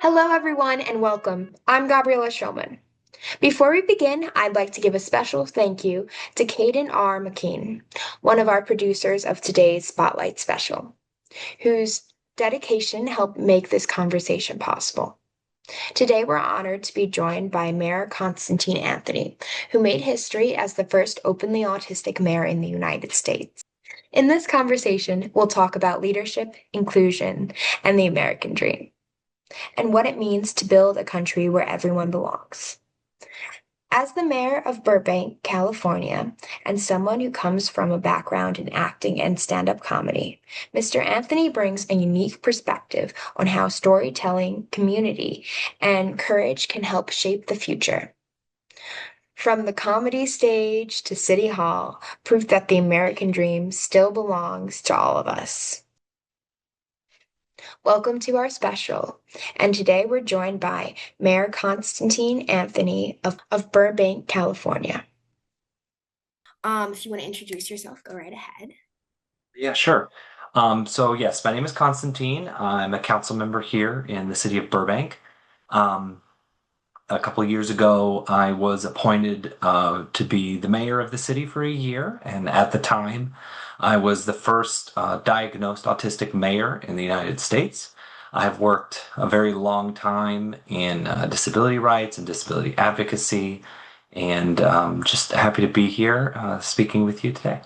Hello, everyone, and welcome. I'm Gabriela Shulman. Before we begin, I'd like to give a special thank you to Caden R. McKean, one of our producers of today's Spotlight special, whose dedication helped make this conversation possible. Today, we're honored to be joined by Mayor Konstantine Anthony, who made history as the first openly autistic mayor in the United States. In this conversation, we'll talk about leadership, inclusion, and the American dream, and what it means to build a country where everyone belongs. As the mayor of Burbank, California, and someone who comes from a background in acting and stand up comedy, Mr. Anthony brings a unique perspective on how storytelling, community, and courage can help shape the future. From the comedy stage to City Hall, proof that the American dream still belongs to all of us. Welcome to our special. And today we're joined by Mayor Konstantine Anthony of Burbank, California. If you want to introduce yourself, go right ahead. Yeah, sure. Yes, my name is Constantine. I'm a council member here in the city of Burbank. Um, a couple of years ago, I was appointed to be the mayor of the city for a year, and at the time, I was the first diagnosed autistic mayor in the United States. I have worked a very long time in disability rights and disability advocacy, and just happy to be here speaking with you today.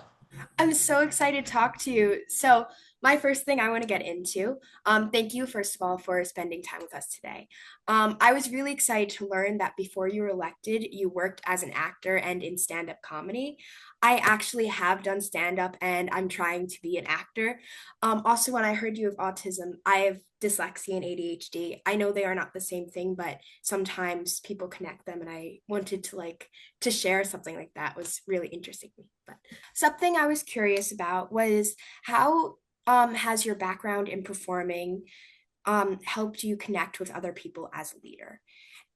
I'm so excited to talk to you. So, my first thing I want to get into, thank you, first of all, for spending time with us today. I was really excited to learn that before you were elected, you worked as an actor and in stand up comedy. I actually have done stand up and I'm trying to be an actor. Also, when I heard you have autism, I have dyslexia and ADHD. I know they are not the same thing, but sometimes people connect them, and I wanted to share something like that was really interesting to me. But something I was curious about was how has your background in performing helped you connect with other people as a leader?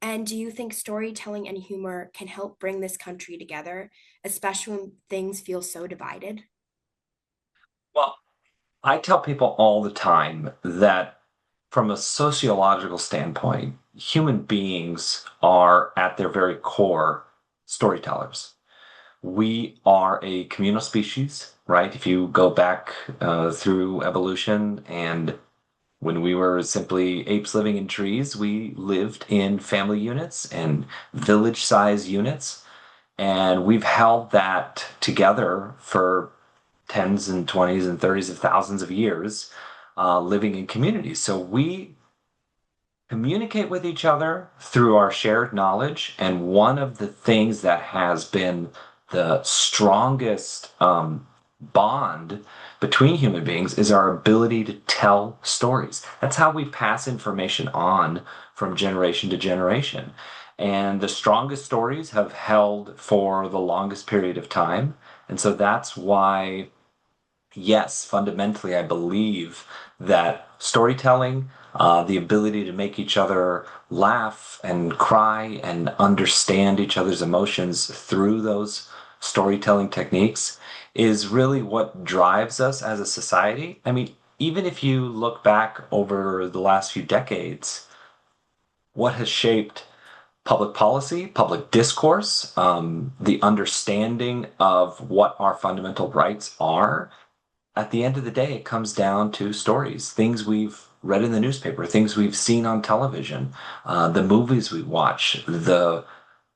And do you think storytelling and humor can help bring this country together, especially when things feel so divided? Well, I tell people all the time that from a sociological standpoint, human beings are at their very core storytellers. We are a communal species, right? If you go back through evolution and when we were simply apes living in trees, we lived in family units and village size units. And we've held that together for tens and twenties and thirties of thousands of years, living in communities. So we communicate with each other through our shared knowledge. And one of the things that has been the strongest bond between human beings is our ability to tell stories. That's how we pass information on from generation to generation. And the strongest stories have held for the longest period of time. And so that's why, yes, fundamentally, I believe that storytelling, the ability to make each other laugh and cry and understand each other's emotions through those storytelling techniques is really what drives us as a society. I mean, even if you look back over the last few decades, what has shaped public policy, public discourse, the understanding of what our fundamental rights are, at the end of the day, it comes down to stories, things we've read in the newspaper, things we've seen on television, the movies we watch, the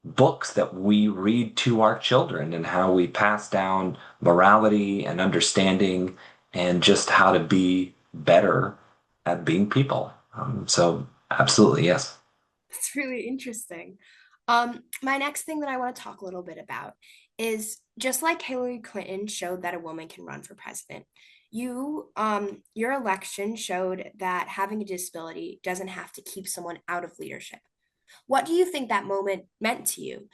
books that we read to our children, and how we pass down morality and understanding and just how to be better at being people. Absolutely, yes. It's really interesting. My next thing that I want to talk a little bit about is just like Hillary Clinton showed that a woman can run for president, your election showed that having a disability doesn't have to keep someone out of leadership. What do you think that moment meant to you?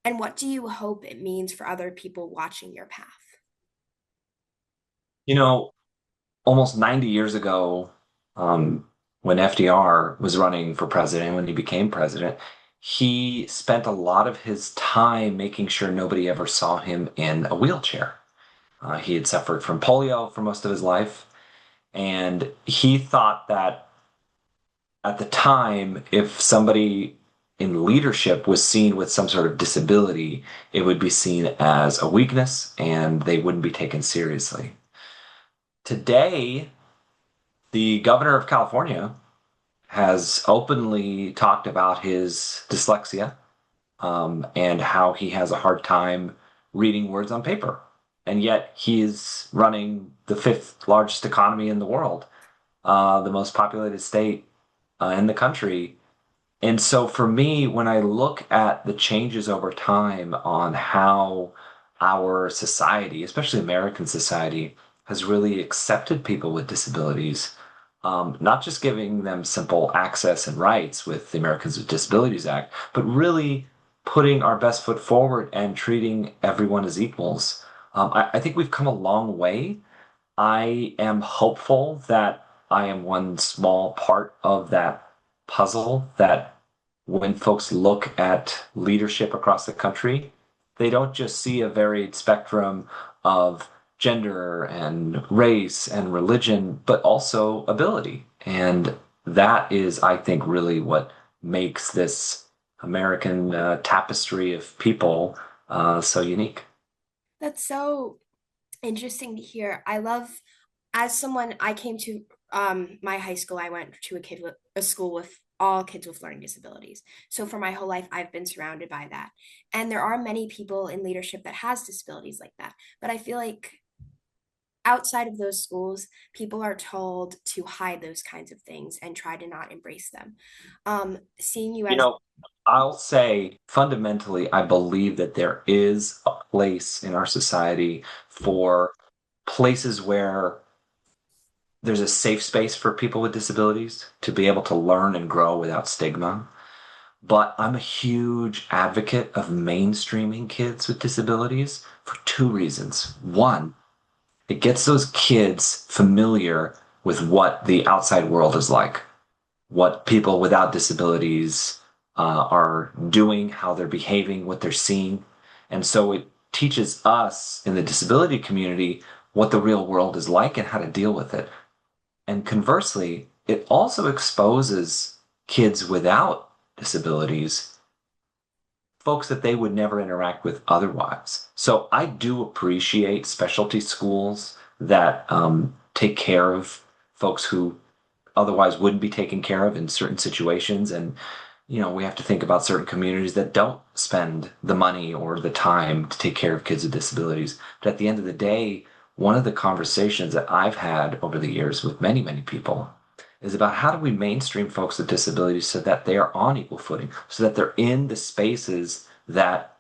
And what do you hope it means for other people watching your path? You know, almost 90 years ago, um, when FDR was running for president, when he became president, he spent a lot of his time making sure nobody ever saw him in a wheelchair. He had suffered from polio for most of his life, and he thought that at the time, if somebody in leadership was seen with some sort of disability, it would be seen as a weakness and they wouldn't be taken seriously. Today, the governor of California has openly talked about his dyslexia, and how he has a hard time reading words on paper. And yet he is running the fifth largest economy in the world, the most populated state in the country. And so for me, when I look at the changes over time on how our society, especially American society, has really accepted people with disabilities, not just giving them simple access and rights with the Americans with Disabilities Act, but really putting our best foot forward and treating everyone as equals. I think we've come a long way. I am hopeful that I am one small part of that puzzle, that when folks look at leadership across the country, they don't just see a varied spectrum of gender and race and religion, but also ability. And that is, I think, really what makes this American tapestry of people so unique. That's so interesting to hear. I love, as someone, I came to my high school, I went to a school with all kids with learning disabilities. So for my whole life, I've been surrounded by that. And there are many people in leadership that has disabilities like that. But I feel like outside of those schools, people are told to hide those kinds of things and try to not embrace them. Seeing you You as know, I'll say fundamentally, I believe that there is a place in our society for places where there's a safe space for people with disabilities to be able to learn and grow without stigma. But I'm a huge advocate of mainstreaming kids with disabilities for two reasons. One, it gets those kids familiar with what the outside world is like, what people without disabilities are doing, how they're behaving, what they're seeing. And so it teaches us in the disability community what the real world is like and how to deal with it. And conversely, it also exposes kids without disabilities, folks that they would never interact with otherwise. So I do appreciate specialty schools that take care of folks who otherwise wouldn't be taken care of in certain situations. And, we have to think about certain communities that don't spend the money or the time to take care of kids with disabilities. But at the end of the day, one of the conversations that I've had over the years with many, many people is about how do we mainstream folks with disabilities so that they are on equal footing, so that they're in the spaces that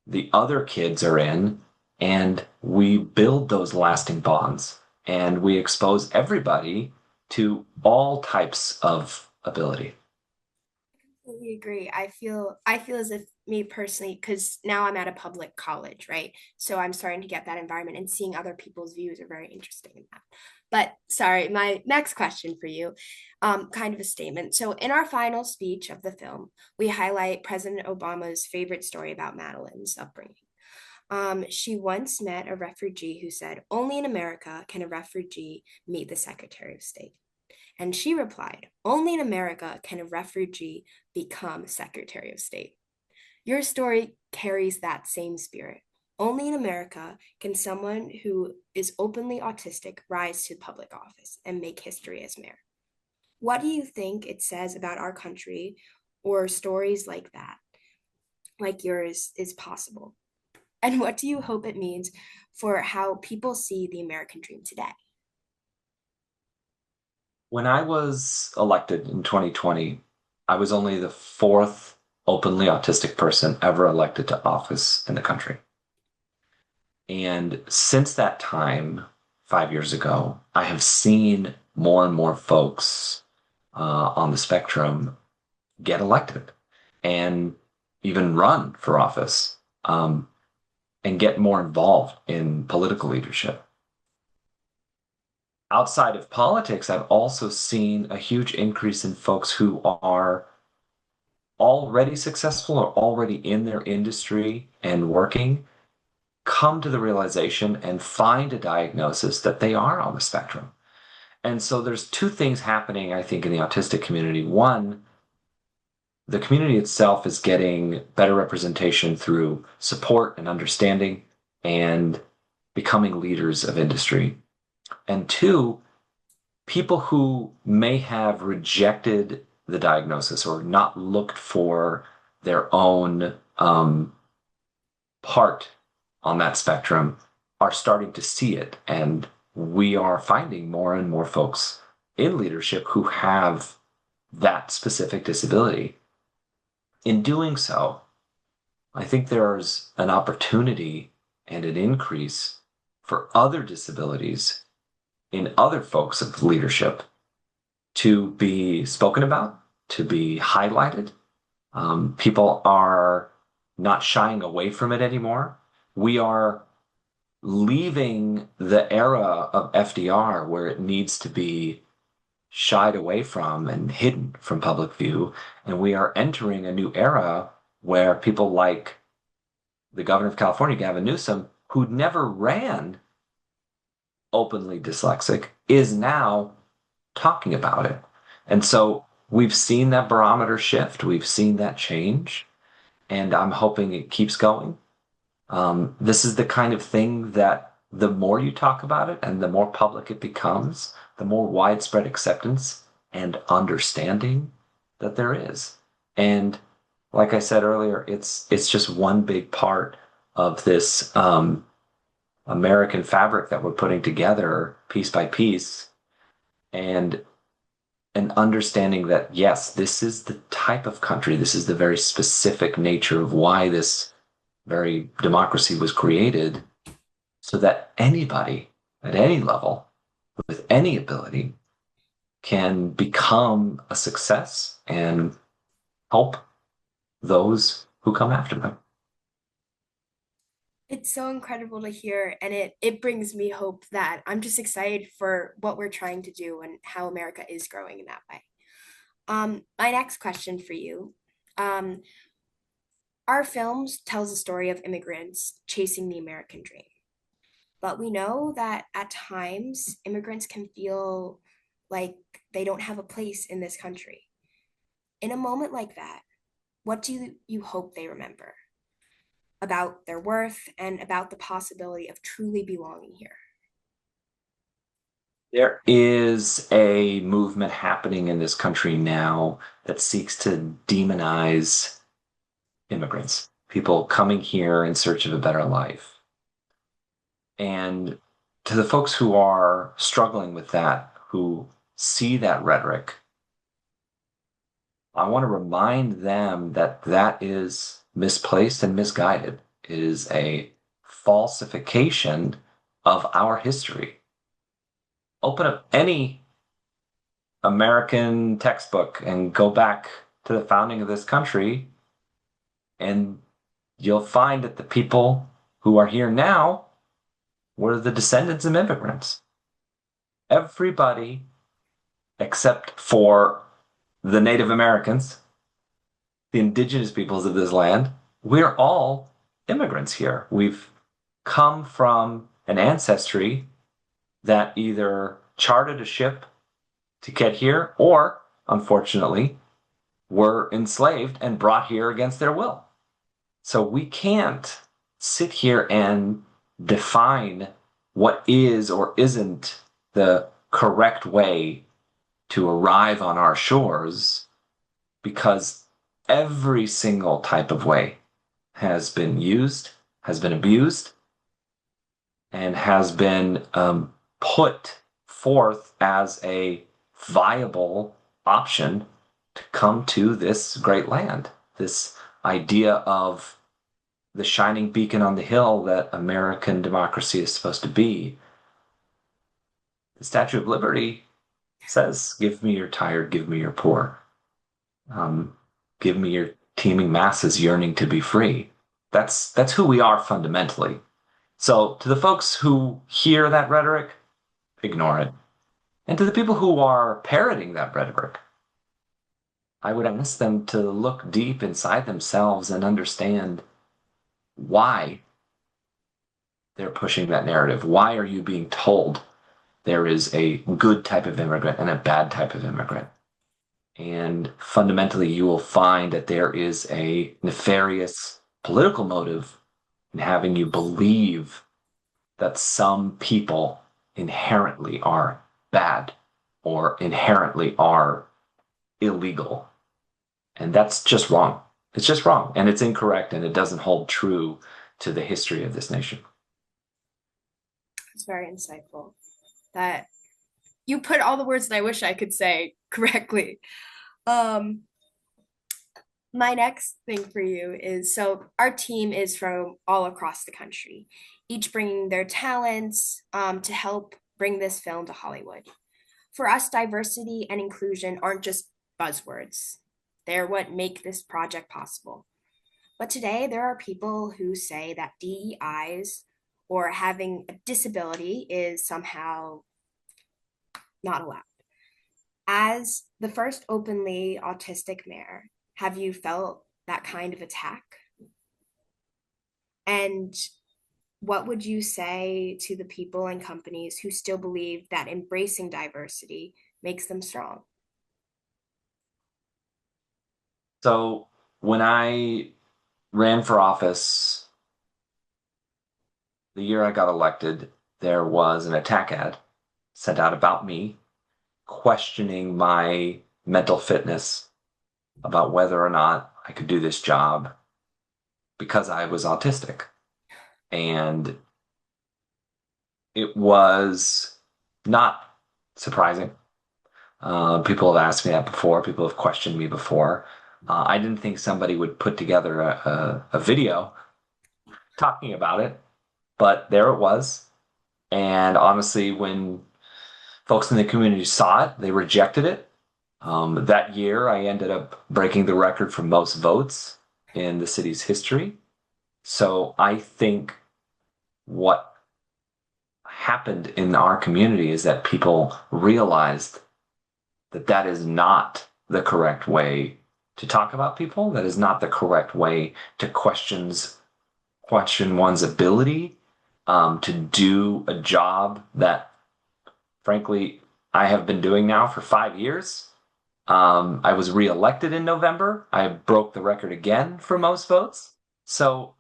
the other kids are in, and we build those lasting bonds and we expose everybody to all types of ability. completely agree. I feel as if me personally, because now I'm at a public college, right? So I'm starting to get that environment and seeing other people's views are very interesting in that. But sorry, my next question for you, kind of a statement. So in our final speech of the film, we highlight President Obama's favorite story about Madeline's upbringing. She once met a refugee who said, "Only in America can a refugee meet the Secretary of State." And she replied, "Only in America can a refugee become Secretary of State." Your story carries that same spirit. Only in America can someone who is openly autistic rise to public office and make history as mayor. What do you think it says about our country or stories like that, like yours, is possible? And what do you hope it means for how people see the American dream today? When I was elected in 2020, I was only the fourth openly autistic person ever elected to office in the country. And since that time, 5 years ago, I have seen more and more folks on the spectrum get elected and even run for office, and get more involved in political leadership. Outside of politics, I've also seen a huge increase in folks who are already successful or already in their industry and working come to the realization and find a diagnosis that they are on the spectrum. And so there's two things happening, I think, in the autistic community. One, the community itself is getting better representation through support and understanding and becoming leaders of industry. And two, people who may have rejected the diagnosis or not looked for their own part on that spectrum are starting to see it. And we are finding more and more folks in leadership who have that specific disability. In doing so, I think there's an opportunity and an increase for other disabilities in other folks of leadership to be spoken about, to be highlighted. People are not shying away from it anymore. We are leaving the era of FDR where it needs to be shied away from and hidden from public view. And we are entering a new era where people like the governor of California, Gavin Newsom, who never ran openly dyslexic, is now talking about it. And so we've seen that barometer shift. We've seen that change. And I'm hoping it keeps going. This is the kind of thing that the more you talk about it and the more public it becomes, the more widespread acceptance and understanding that there is. And like I said earlier, it's just one big part of this American fabric that we're putting together piece by piece, and an understanding that yes, this is the type of country, this is the very specific nature of why this very democracy was created, so that anybody at any level with any ability can become a success and help those who come after them. It's so incredible to hear, and it brings me hope that I'm just excited for what we're trying to do and how America is growing in that way. My next question for you. Um, our films tells a story of immigrants chasing the American dream. But we know that at times immigrants can feel like they don't have a place in this country. In a moment like that, what do you hope they remember about their worth and about the possibility of truly belonging here? There is a movement happening in this country now that seeks to demonize immigrants, people coming here in search of a better life. And to the folks who are struggling with that, who see that rhetoric, I want to remind them that that is misplaced and misguided. It is a falsification of our history. Open up any American textbook and go back to the founding of this country, and you'll find that the people who are here now were the descendants of immigrants. Everybody except for the Native Americans, the indigenous peoples of this land, we're all immigrants here. We've come from an ancestry that either chartered a ship to get here or, unfortunately, were enslaved and brought here against their will. So we can't sit here and define what is or isn't the correct way to arrive on our shores, because every single type of way has been used, has been abused, and has been put forth as a viable option to come to this great land. This idea of the shining beacon on the hill that American democracy is supposed to be. The Statue of Liberty says, give me your tired, give me your poor. Give me your teeming masses yearning to be free. That's who we are fundamentally. So to the folks who hear that rhetoric, ignore it. And to the people who are parroting that rhetoric, I would ask them to look deep inside themselves and understand why they're pushing that narrative. Why are you being told there is a good type of immigrant and a bad type of immigrant. And fundamentally, you will find that there is a nefarious political motive in having you believe that some people inherently are bad or inherently are illegal. And that's just wrong. It's just wrong. And it's incorrect. And it doesn't hold true to the history of this nation. It's very insightful. That you put all the words that I wish I could say correctly. Um, my next thing for you is, so our team is from all across the country, each bringing their talents to help bring this film to Hollywood. For us, diversity and inclusion aren't just buzzwords. They're what make this project possible. But today, there are people who say that DEIs or having a disability is somehow not allowed. As the first openly autistic mayor, have you felt that kind of attack? And what would you say to the people and companies who still believe that embracing diversity makes them strong? So when I ran for office, the year I got elected, there was an attack ad sent out about me, questioning my mental fitness about whether or not I could do this job because I was autistic. And it was not surprising. People have asked me that before. People have questioned me before. I didn't think somebody would put together a video talking about it, but there it was. And honestly, when folks in the community saw it, they rejected it. That year, I ended up breaking the record for most votes in the city's history. So I think what happened in our community is that people realized that that is not the correct way to talk about people. That is not the correct way to question one's ability to do a job that, frankly, I have been doing now for 5 years. I was reelected in November. I broke the record again for most votes. So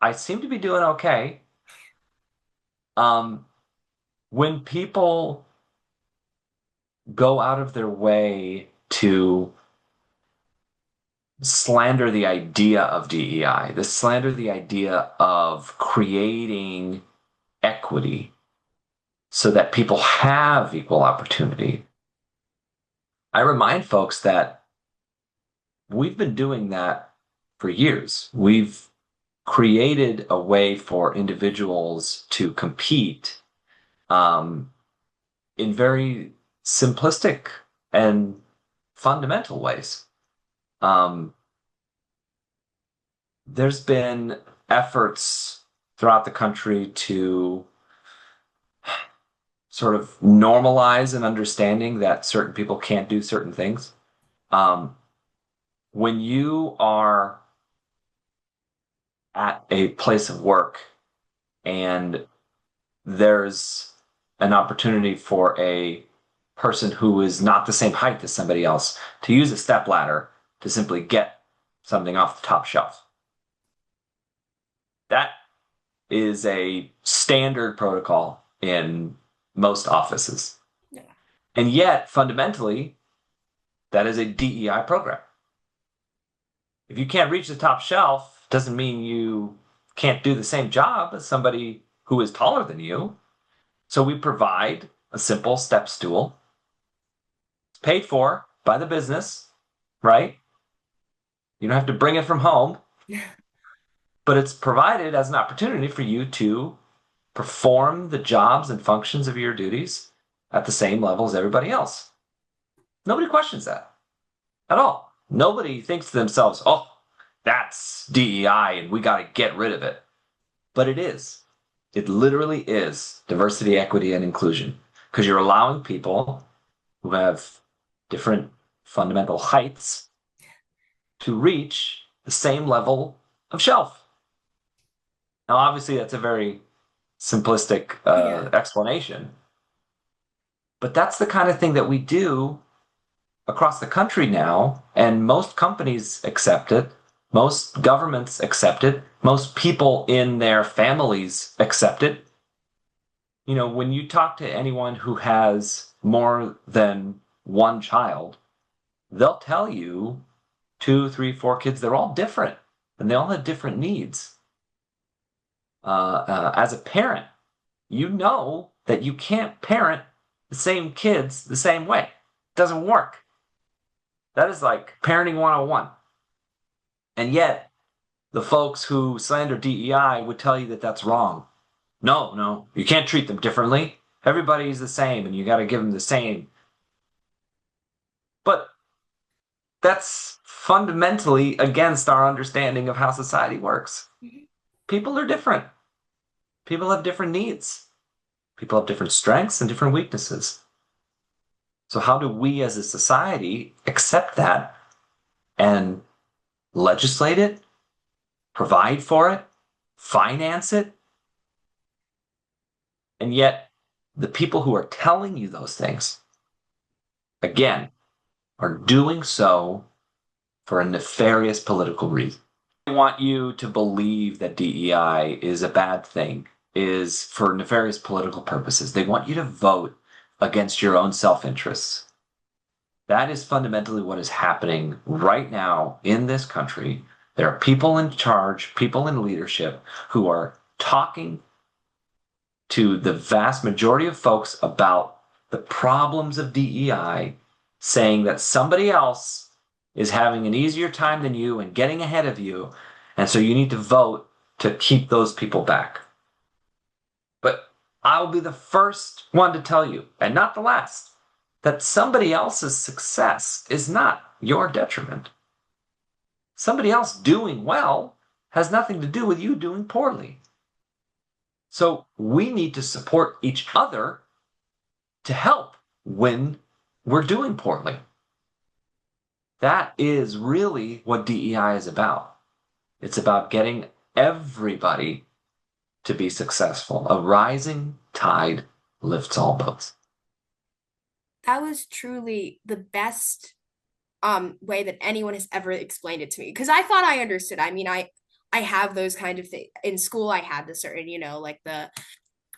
I seem to be doing okay. When people go out of their way to slander the idea of DEI, to slander the idea of creating equity so that people have equal opportunity, I remind folks that we've been doing that for years. We've created a way for individuals to compete in very simplistic and fundamental ways. There's been efforts throughout the country to sort of normalize an understanding that certain people can't do certain things. When you are at a place of work and there's an opportunity for a person who is not the same height as somebody else to use a step ladder to simply get something off the top shelf. That is a standard protocol in most offices. Yeah. And yet, fundamentally, that is a DEI program. If you can't reach the top shelf, doesn't mean you can't do the same job as somebody who is taller than you. So we provide a simple step stool. It's paid for by the business, right? You don't have to bring it from home, but it's provided as an opportunity for you to perform the jobs and functions of your duties at the same level as everybody else. Nobody questions that at all. Nobody thinks to themselves, oh, that's DEI and we got to get rid of it. But it is. It literally is diversity, equity, and inclusion, because you're allowing people who have different fundamental heights to reach the same level of shelf. Now, obviously, that's a very simplistic explanation, But that's the kind of thing that we do across the country now, and most companies accept it, most governments accept it, most people in their families accept it. You know, when you talk to anyone who has more than one child, they'll tell you two, three, four kids, they're all different and they all have different needs. As a parent, you know that you can't parent the same kids the same way. It doesn't work. That is like parenting 101. And yet, the folks who slander DEI would tell you that that's wrong. No, no, you can't treat them differently. Everybody's the same and you got to give them the same. But that's fundamentally against our understanding of how society works. Mhm. People are different. People have different needs. People have different strengths and different weaknesses. So, how do we as a society accept that and legislate it, provide for it, finance it? And yet, the people who are telling you those things, again, are doing so for a nefarious political reason. They want you to believe that DEI is a bad thing, is for nefarious political purposes. They want you to vote against your own self-interests. That is fundamentally what is happening right now in this country. There are people in charge, people in leadership who are talking to the vast majority of folks about the problems of DEI, saying that somebody else is having an easier time than you and getting ahead of you, and so you need to vote to keep those people back. But I'll be the first one to tell you, and not the last, that somebody else's success is not your detriment. Somebody else doing well has nothing to do with you doing poorly. So we need to support each other to help when we're doing poorly. That is really what DEI is about. It's about getting everybody to be successful. A rising tide lifts all boats. That was truly the best way that anyone has ever explained it to me, because I thought I understood. I mean, I have those kind of things in school. I had the certain, like the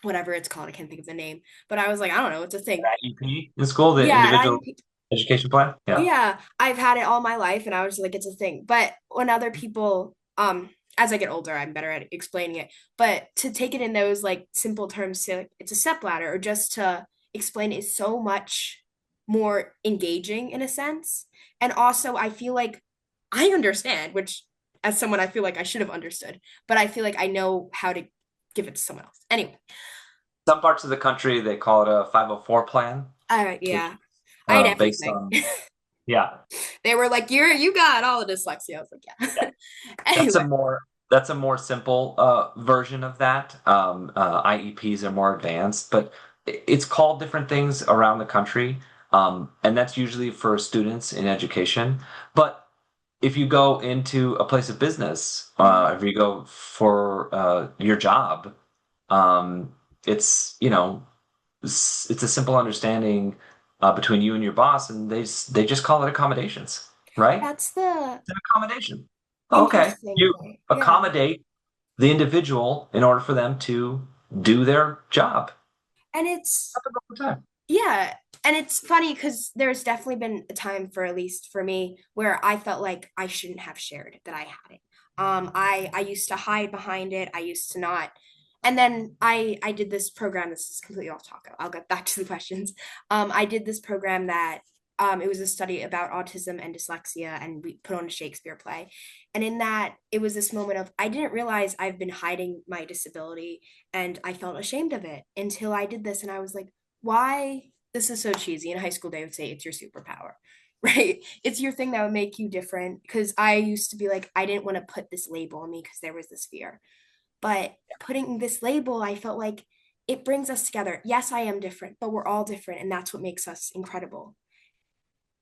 whatever it's called, I can't think of the name, but I was like, I don't know, it's a thing. That IEP in school, the Yeah, individual education plan? Yeah. yeah, I've had it all my life, and I was like, it's a thing. But when other people, as I get older, I'm better at explaining it. But to take it in those like simple terms, say like it's a stepladder, or just to explain it is so much more engaging in a sense. And also, I feel like I understand, which as someone I feel like I should have understood, but I feel like I know how to give it to someone else. Anyway, Some parts of the country, they call it a 504 plan, all right, yeah, which I had based everything. on, yeah, They were like, you got all the dyslexia. I was like, yeah. yeah. That's a Anyway, more that's a more simple version of that. IEPs are more advanced, but it's called different things around the country, and that's usually for students in education. But if you go into a place of business, if you go for your job, um, it's it's a simple understanding between you and your boss, and they just call it accommodations, right? that's the An accommodation. Okay. interesting You thing. Yeah. accommodate the individual in order for them to do their job. And it's, Happens all the time. yeah. And it's funny because there's definitely been a time, for at least for me, where I felt like I shouldn't have shared that I had it. I used to hide behind it. I used to not. And then I did this program. This is completely off topic. I'll get back to the questions. I did this program that it was a study about autism and dyslexia, and we put on a Shakespeare play. And in that, it was this moment of I didn't realize I've been hiding my disability, and I felt ashamed of it until I did this, and I was like, why? This is so cheesy. In high school, they would say it's your superpower, right? It's your thing that would make you different. Because I used to be like, I didn't want to put this label on me because there was this fear. But putting this label, I felt like it brings us together. Yes, I am different, but we're all different, and that's what makes us incredible.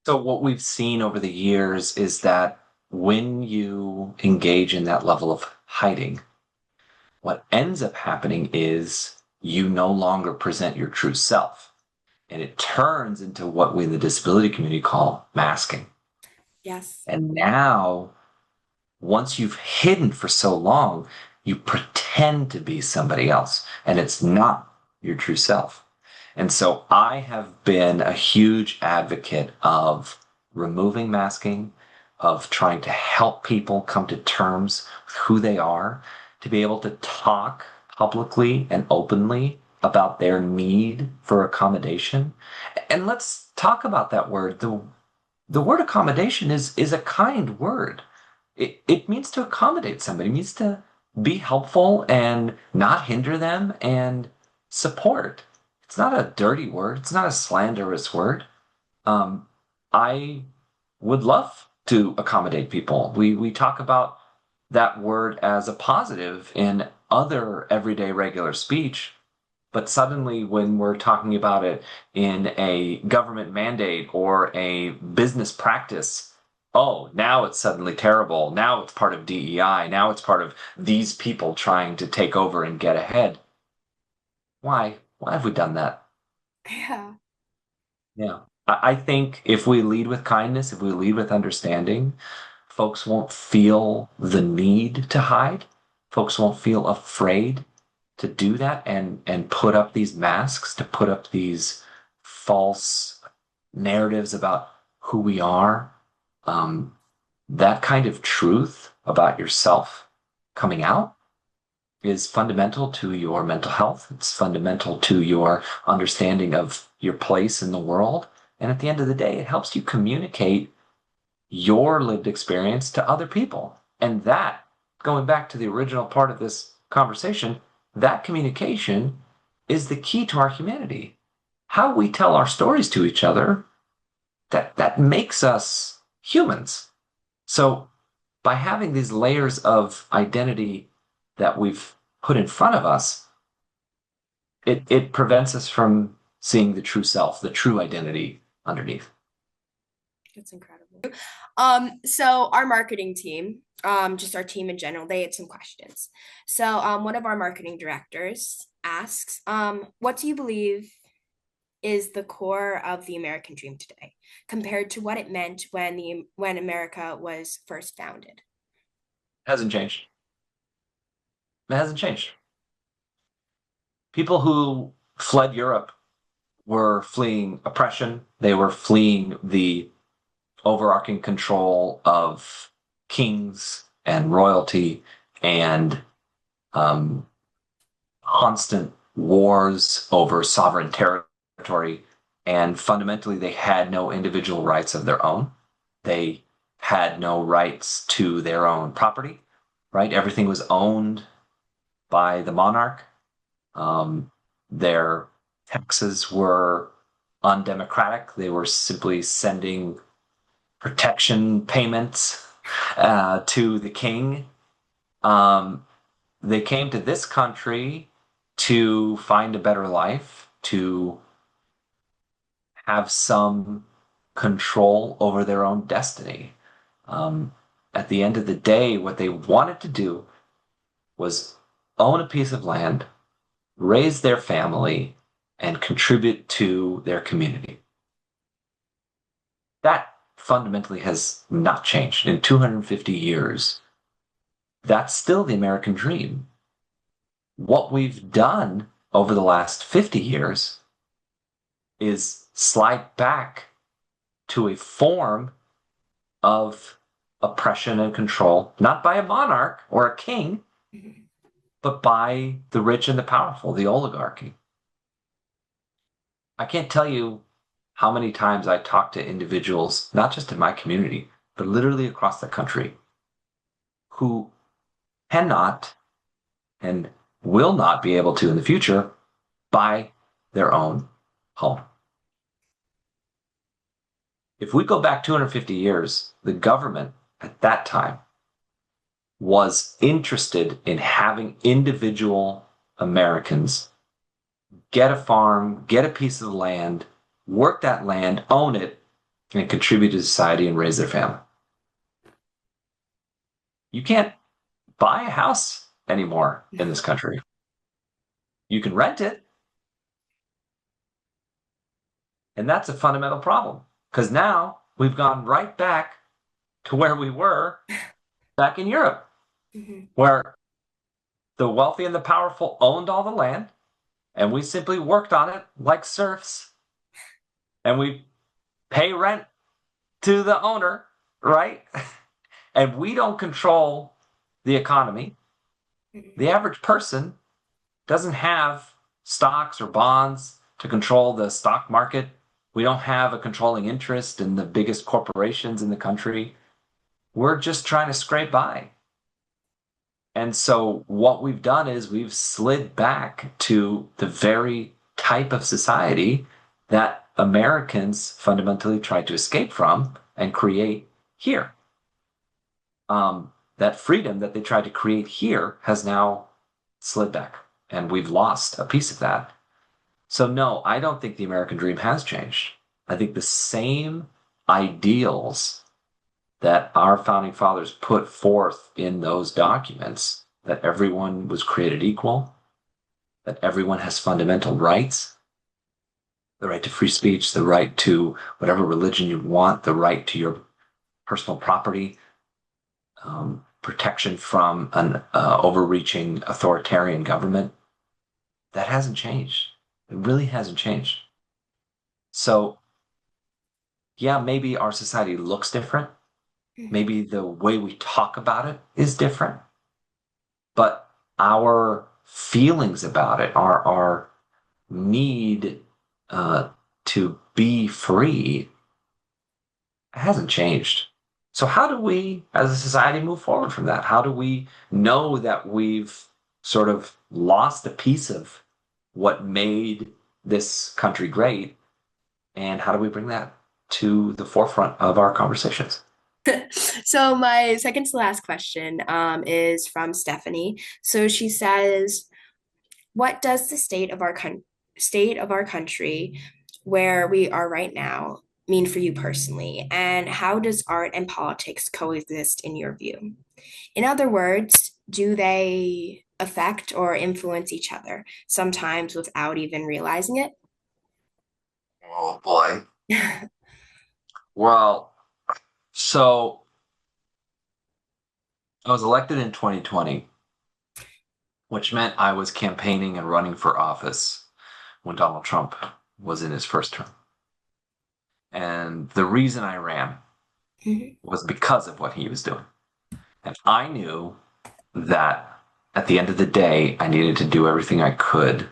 So what we've seen over the years is that when you engage in that level of hiding, what ends up happening is you no longer present your true self. and it turns into what we in the disability community call masking. Yes. And now, once you've hidden for so long, you pretend to be somebody else, and it's not your true self. And so I have been a huge advocate of removing masking, of trying to help people come to terms with who they are, to be able to talk publicly and openly about their need for accommodation. And let's talk about that word. The word accommodation is a kind word. It means to accommodate somebody. It means to be helpful and not hinder them and support. It's not a dirty word. It's not a slanderous word. Um, I would love to accommodate people. We talk about that word as a positive in other everyday regular speech, but suddenly when we're talking about it in a government mandate or a business practice, oh, now it's suddenly terrible. Now it's part of DEI. Now it's part of these people trying to take over and get ahead. Why? Why have we done that? Yeah. Yeah. I think if we lead with kindness, if we lead with understanding, folks won't feel the need to hide. Folks won't feel afraid to do that and put up these masks, to put up these false narratives about who we are. Um, that kind of truth about yourself coming out is fundamental to your mental health. It's fundamental to your understanding of your place in the world. And at the end of the day, it helps you communicate your lived experience to other people. And that, going back to the original part of this conversation, that communication is the key to our humanity. How we tell our stories to each other, that makes us humans. So by having these layers of identity that we've put in front of us, it prevents us from seeing the true self, the true identity underneath. That's incredible. So our marketing team, just our team in general, they had some questions. So, one of our marketing directors asks, what do you believe is the core of the American dream today, compared to what it meant when America was first founded? It hasn't changed. It hasn't changed. People who fled Europe were fleeing oppression. They were fleeing the overarching control of kings and royalty and um, constant wars over sovereign territory. And fundamentally, they had no individual rights of their own. They had no rights to their own property, right? Everything was owned by the monarch. Their taxes were undemocratic. They were simply sending protection payments to the king. Um, they came to this country to find a better life, to have some control over their own destiny. Um, at the end of the day, what they wanted to do was own a piece of land, raise their family, and contribute to their community. That fundamentally has not changed. In 250 years, that's still the American dream. What we've done over the last 50 years is slide back to a form of oppression and control, not by a monarch or a king, but by the rich and the powerful, the oligarchy. I can't tell you how many times I talk to individuals, not just in my community, but literally across the country, who cannot and will not be able to in the future buy their own home. If we go back 250 years, the government at that time was interested in having individual Americans get a farm, get a piece of land, work that land, own it, and contribute to society and raise their family. You can't buy a house anymore in this country. You can rent it. And that's a fundamental problem because now we've gone right back to where we were back in Europe, Mhm. where the wealthy and the powerful owned all the land, and we simply worked on it like serfs. And we pay rent to the owner, right? And we don't control the economy. Mhm. The average person doesn't have stocks or bonds to control the stock market. We don't have a controlling interest in the biggest corporations in the country. We're just trying to scrape by. And so what we've done is we've slid back to the very type of society that Americans fundamentally tried to escape from and create here. That freedom that they tried to create here has now slid back, and we've lost a piece of that. So, no, I don't think the American dream has changed. I think the same ideals that our founding fathers put forth in those documents, that everyone was created equal, that everyone has fundamental rights, the right to free speech, the right to whatever religion you want, the right to your personal property, protection from an overreaching authoritarian government. That hasn't changed. It really hasn't changed. So, yeah, maybe our society looks different. Mhm. Maybe the way we talk about it is different, but our feelings about it, our need uh, to be free hasn't changed. So, how do we, as a society, move forward from that? How do we know that we've sort of lost a piece of what made this country great? And how do we bring that to the forefront of our conversations? So my second to last question is from Stephanie. So she says, "What does the state of our country, where we are right now, mean for you personally? And how does art and politics coexist in your view? In other words, do they affect or influence each other, sometimes without even realizing it?" Oh boy. Well, so I was elected in 2020, which meant I was campaigning and running for office when Donald Trump was in his first term. And the reason I ran Mhm. was because of what he was doing. And I knew that at the end of the day, I needed to do everything I could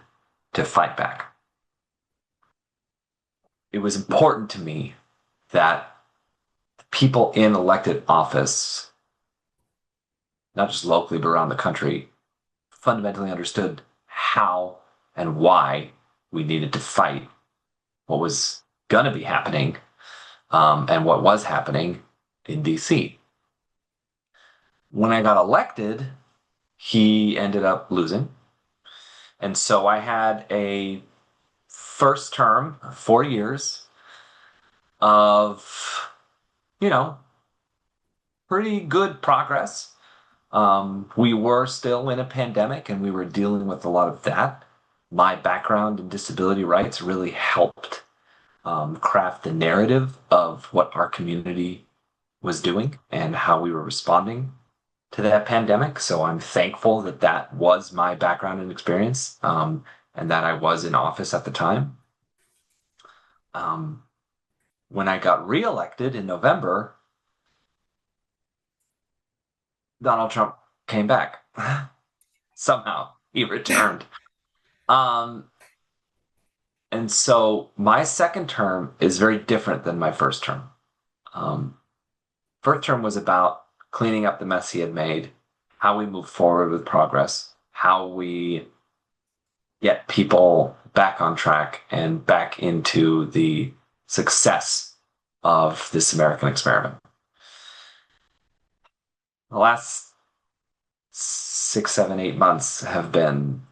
to fight back. It was important to me that people in elected office, not just locally, but around the country, fundamentally understood how and why we needed to fight what was going to be happening and what was happening in DC. When I got elected, he ended up losing. And so I had a first term, 4 years of, you know, pretty good progress. We were still in a pandemic and we were dealing with a lot of that. My background in disability rights really helped craft the narrative of what our community was doing and how we were responding to that pandemic. So I'm thankful that that was my background and experience, and that I was in office at the time. Um, when I got reelected in November, Donald Trump came back. Somehow he returned. Um, and so my second term is very different than my first term. Um, First term was about cleaning up the mess he had made, how we move forward with progress, how we get people back on track and back into the success of this American experiment. The last 6, 7, 8 months have been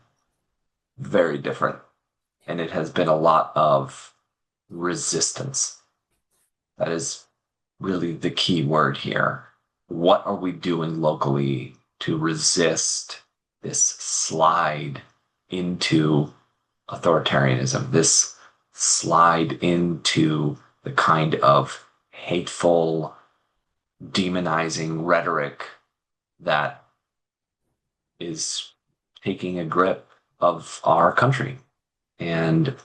very different, and it has been a lot of resistance. That is really the key word here. What are we doing locally to resist this slide into authoritarianism, this slide into the kind of hateful, demonizing rhetoric that is taking a grip of our country. And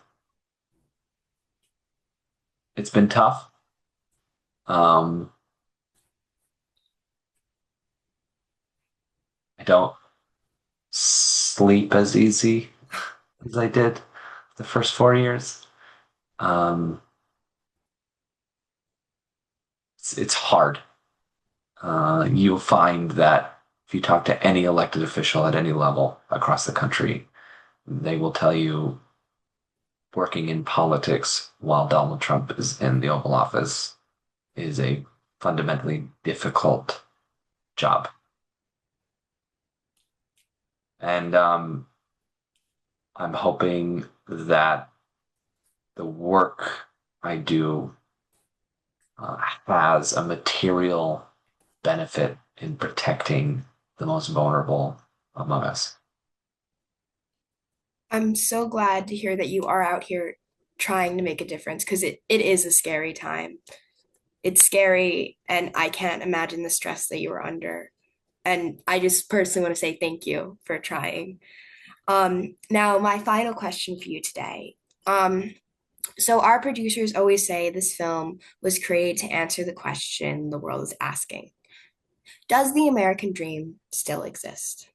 it's been tough. I don't sleep as easy as I did the first 4 years. It's hard. You'll find that if you talk to any elected official at any level across the country, they will tell you working in politics while Donald Trump is in the Oval Office is a fundamentally difficult job. And I'm hoping that the work I do has a material benefit in protecting the most vulnerable among us. I'm so glad to hear that you are out here trying to make a difference because it is a scary time. It's scary, and I can't imagine the stress that you were under. And I just personally want to say thank you for trying. Now, my final question for you today. So our producers always say this film was created to answer the question the world is asking. Does the American dream still exist?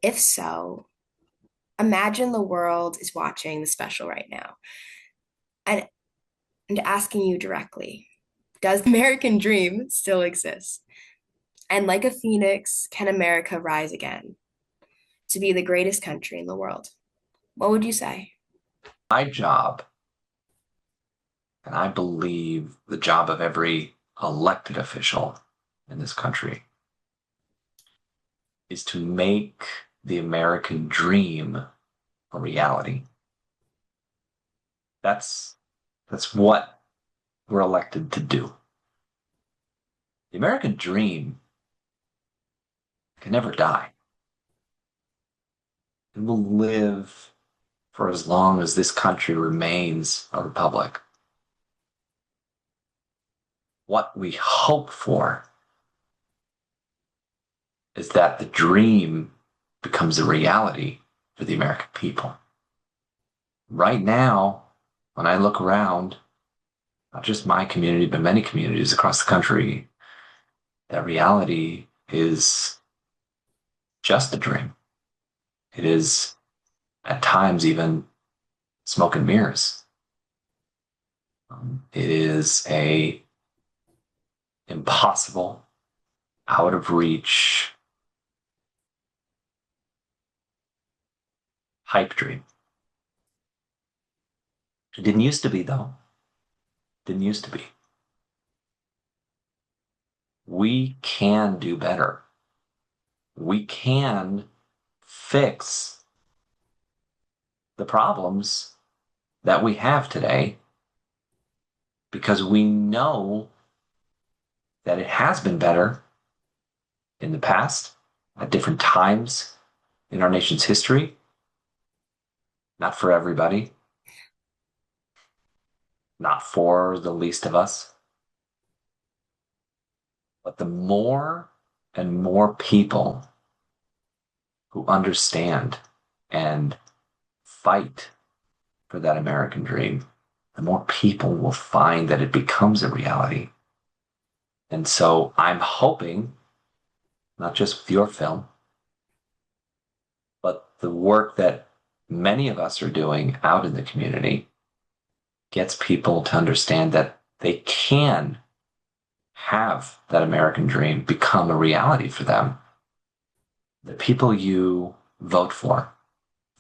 If so, imagine the world is watching the special right now and, and asking you directly, does the American dream still exist? And like a phoenix, can America rise again to be the greatest country in the world? What would you say? My job, and I believe the job of every elected official in this country, is to make the American dream a reality. That's what we're elected to do. The American dream can never die. It will live for as long as this country remains a republic. What we hope for is that the dream becomes a reality for the American people. Right now, when I look around, not just my community, but many communities across the country, that reality is just a dream. It is, at times, even smoke and mirrors. It is a impossible, out of reach, hype dream. It didn't used to be, though. Didn't used to be. We can do better. We can fix the problems that we have today because we know that it has been better in the past at different times in our nation's history. Not for everybody. Not for the least of us. But the more and more people who understand and fight for that American dream, the more people will find that it becomes a reality. And so I'm hoping, not just with your film, but the work that many of us are doing out in the community gets people to understand that they can have that American dream become a reality for them. The people you vote for,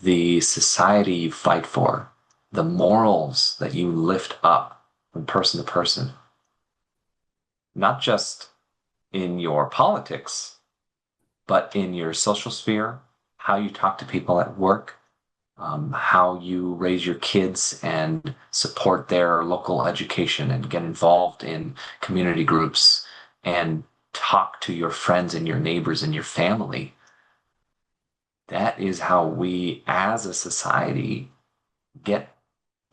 the society you fight for, the morals that you lift up from person to person, not just in your politics, but in your social sphere, how you talk to people at work, how you raise your kids and support their local education and get involved in community groups and talk to your friends and your neighbors and your family. That is how we as a society get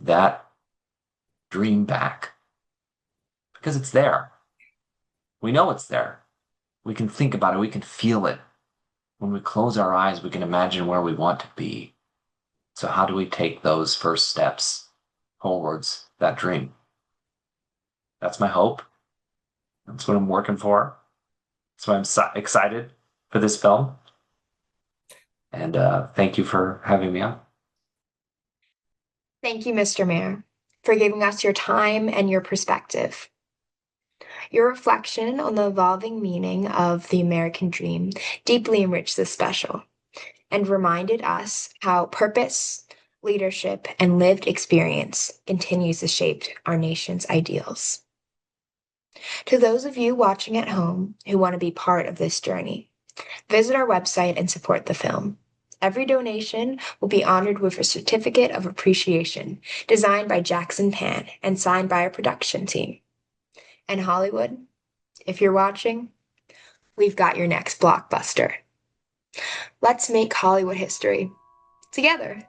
that dream back because it's there. We know it's there. We can think about it. We can feel it. When we close our eyes, we can imagine where we want to be. So how do we take those first steps towards that dream? That's my hope. That's what I'm working for. That's why I'm excited for this film. And thank you for having me on. Thank you, Mr. Mayor, for giving us your time and your perspective. Your reflection on the evolving meaning of the American dream deeply enriched this special and reminded us how purpose, leadership, and lived experience continues to shape our nation's ideals. To those of you watching at home who want to be part of this journey, visit our website and support the film. Every donation will be honored with a certificate of appreciation designed by Jackson Pan and signed by our production team. And Hollywood, if you're watching, we've got your next blockbuster. Let's make Hollywood history together.